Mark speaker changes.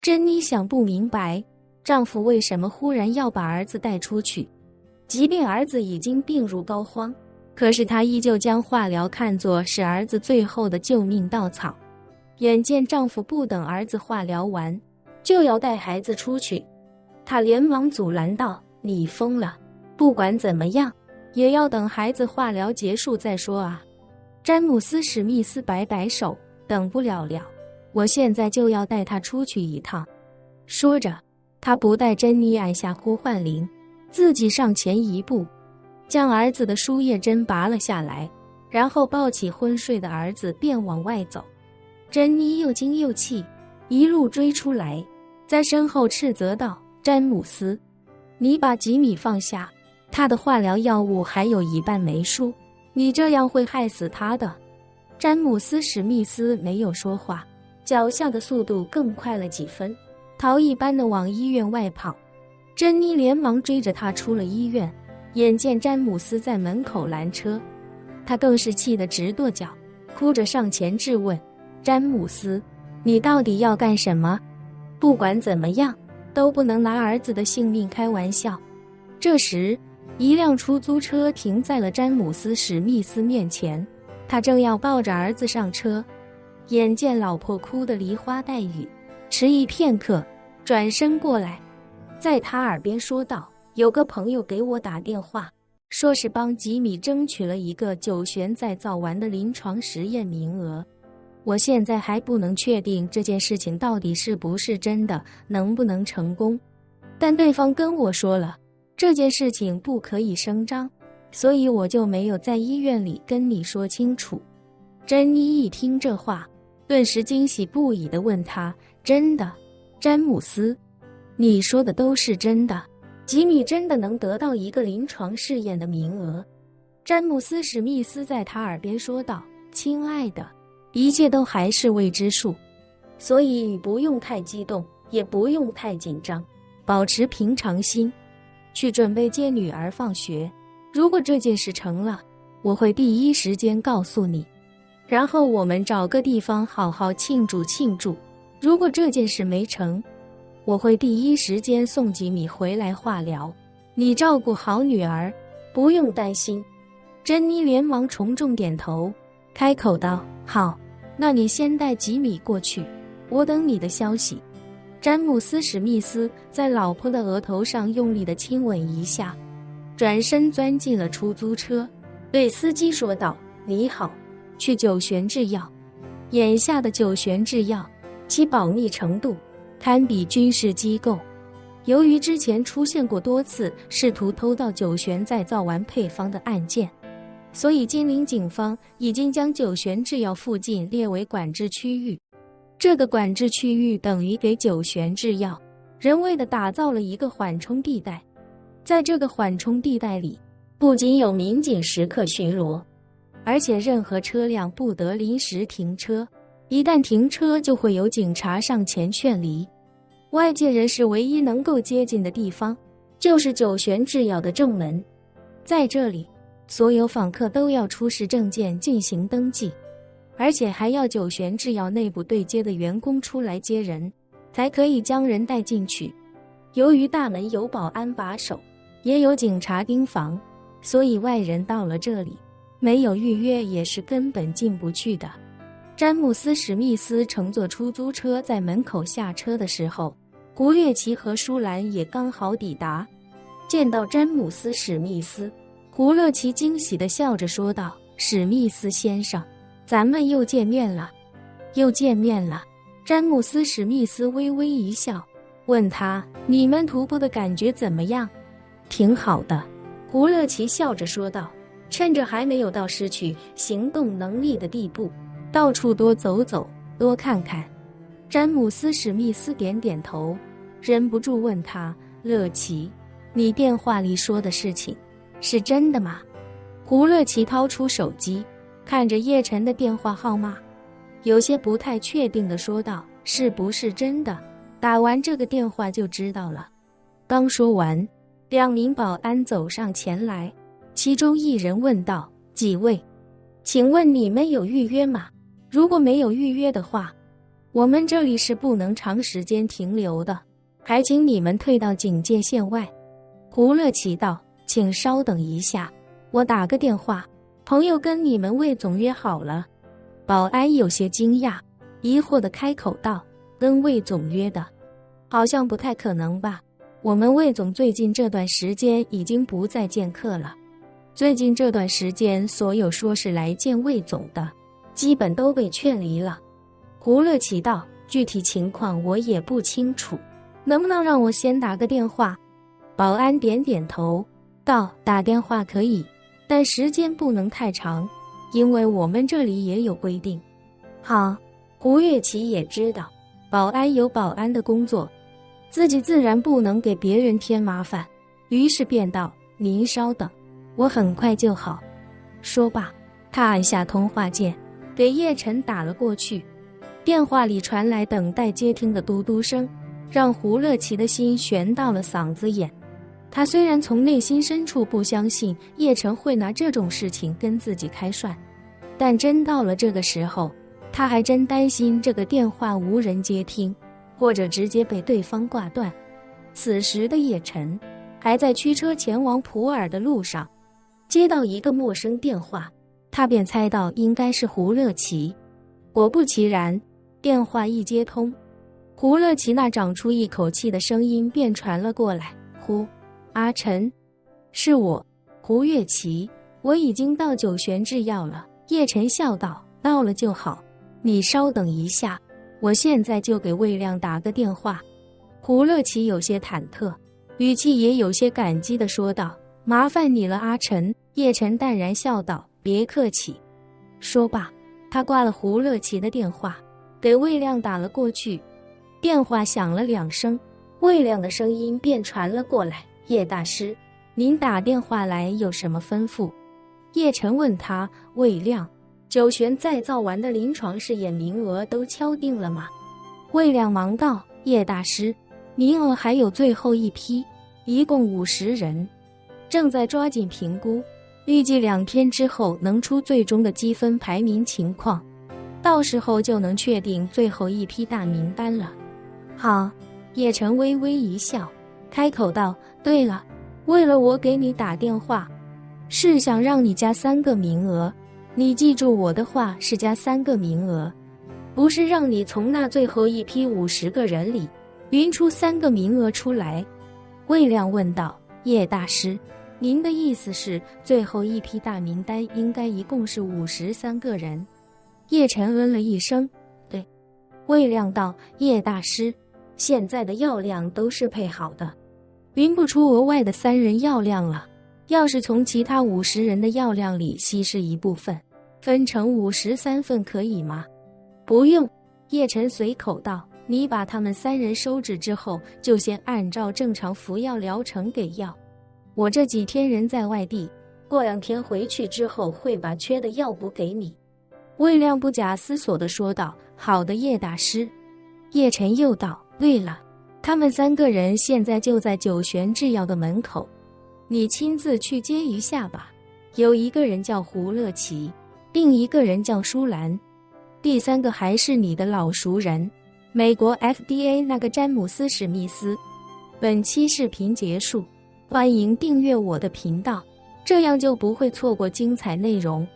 Speaker 1: 珍妮想不明白，丈夫为什么忽然要把儿子带出去，即便儿子已经病入膏肓，可是她依旧将化疗看作是儿子最后的救命稻草。眼见丈夫不等儿子化疗完，就要带孩子出去，她连忙阻拦道：“你疯了，不管怎么样，也要等孩子化疗结束再说啊。”詹姆斯·史密斯摆摆手：“等不了了，我现在就要带他出去一趟。”说着，他不待珍妮按下呼唤铃，自己上前一步，将儿子的输液针拔了下来，然后抱起昏睡的儿子便往外走。珍妮又惊又气，一路追出来，在身后斥责道：“詹姆斯，你把吉米放下，他的化疗药物还有一半没输，你这样会害死他的。”詹姆斯·史密斯没有说话，脚下的速度更快了几分，逃一般的往医院外跑。珍妮连忙追着他出了医院，眼见詹姆斯在门口拦车，他更是气得直跺脚，哭着上前质问：“詹姆斯，你到底要干什么？不管怎么样，都不能拿儿子的性命开玩笑。”这时，一辆出租车停在了詹姆斯·史密斯面前，他正要抱着儿子上车，眼见老婆哭得梨花带雨，迟疑片刻，转身过来，在他耳边说道：“有个朋友给我打电话，说是帮吉米争取了一个9旋再造完的临床实验名额。我现在还不能确定这件事情到底是不是真的，能不能成功，但对方跟我说了，这件事情不可以声张，所以我就没有在医院里跟你说清楚。”珍妮一听这话，顿时惊喜不已地问他：“真的，詹姆斯，你说的都是真的？吉米真的能得到一个临床试验的名额？”詹姆斯·史密斯在他耳边说道：“亲爱的，一切都还是未知数，所以你不用太激动，也不用太紧张，保持平常心，去准备接女儿放学。如果这件事成了，我会第一时间告诉你，然后我们找个地方好好庆祝庆祝。如果这件事没成，我会第一时间送吉米回来化疗，你照顾好女儿，不用担心。”珍妮连忙重重点头，开口道：“好，那你先带吉米过去，我等你的消息。”詹姆斯·史密斯在老婆的额头上用力地亲吻一下，转身钻进了出租车，对司机说道：“你好，去9旋制药。”眼下的9旋制药，其保密程度堪比军事机构。由于之前出现过多次试图偷盗9旋再造完配方的案件，所以金陵警方已经将9旋制药附近列为管制区域。这个管制区域等于给9旋制药人为地打造了一个缓冲地带。在这个缓冲地带里，不仅有民警时刻巡逻，而且任何车辆不得临时停车，一旦停车就会有警察上前劝离。外界人士唯一能够接近的地方，就是9旋制药的正门。在这里，所有访客都要出示证件进行登记，而且还要9旋制药内部对接的员工出来接人，才可以将人带进去。由于大门有保安把守，也有警察盯防，所以外人到了这里，没有预约也是根本进不去的。詹姆斯·史密斯乘坐出租车在门口下车的时候，胡略奇和舒兰也刚好抵达。见到詹姆斯·史密斯，胡略奇惊喜地笑着说道：“史密斯先生，咱们又见面了。”又见面了。詹姆斯·史密斯微微一笑，问他：“你们徒步的感觉怎么样？”“挺好的。”胡略奇笑着说道，“趁着还没有到失去行动能力的地步，到处多走走，多看看。”詹姆斯·史密斯点点头，忍不住问他：“乐奇，你电话里说的事情是真的吗？”胡乐奇掏出手机，看着叶晨的电话号码，有些不太确定地说道：“是不是真的？打完这个电话就知道了。”刚说完，2名保安走上前来，其中一人问道：“几位，请问你们有预约吗？如果没有预约的话，我们这里是不能长时间停留的，还请你们退到警戒线外。胡乐奇道：请稍等一下，我打个电话，朋友跟你们魏总约好了。保安有些惊讶，疑惑地开口道：跟魏总约的？好像不太可能吧，我们魏总最近这段时间已经不再见客了。最近这段时间，所有说是来见魏总的，基本都被劝离了。胡乐奇道：具体情况我也不清楚，能不能让我先打个电话？保安点点头道：打电话可以，但时间不能太长，因为我们这里也有规定。好，胡乐奇也知道保安有保安的工作，自己自然不能给别人添麻烦，于是便道：您稍等，我很快就好。说罢，他按下通话键，给叶晨打了过去。电话里传来等待接听的嘟嘟声，让胡乐奇的心悬到了嗓子眼。他虽然从内心深处不相信叶晨会拿这种事情跟自己开涮，但真到了这个时候，他还真担心这个电话无人接听，或者直接被对方挂断。此时的叶晨还在驱车前往普洱的路上，接到一个陌生电话，他便猜到应该是胡乐奇。果不其然，电话一接通，胡乐奇那长出一口气的声音便传了过来：阿晨，是我，胡乐奇，我已经到九玄制药了。叶晨笑道：到了就好，你稍等一下，我现在就给魏亮打个电话。胡乐奇有些忐忑，语气也有些感激地说道：麻烦你了，阿晨。叶晨淡然笑道：别客气。说罢，他挂了胡乐奇的电话，给魏亮打了过去。电话响了2声，魏亮的声音便传了过来：叶大师，您打电话来有什么吩咐？叶晨问他：魏亮，九玄再造完的临床试验名额都敲定了吗？魏亮忙道：叶大师，名额还有最后一批，一共50人，正在抓紧评估，预计2天之后能出最终的积分排名情况，到时候就能确定最后一批大名单了。好，叶晨微微一笑，开口道：对了，为了我给你打电话，是想让你加3个名额，你记住我的话，是加3个名额，不是让你从那最后一批50个人里匀出3个名额出来。魏亮问道：叶大师，您的意思是最后一批大名单应该一共是53个人？叶晨嗯了一声，对。魏亮道：叶大师，现在的药量都是配好的，匀不出额外的3人药量了，要是从其他50人的药量里稀释一部分，分成53份可以吗？不用。叶晨随口道：你把他们3人收治之后，就先按照正常服药疗程给药，我这几天人在外地，过2天回去之后会把缺的药补给你。魏亮不假思索地说道：好的，叶大师。叶晨又道：对了，他们3个人现在就在九玄制药的门口，你亲自去接一下吧。有一个人叫胡乐奇，另一个人叫舒兰，第3个还是你的老熟人，美国 FDA 那个詹姆斯·史密斯。本期视频结束，欢迎订阅我的频道，这样就不会错过精彩内容。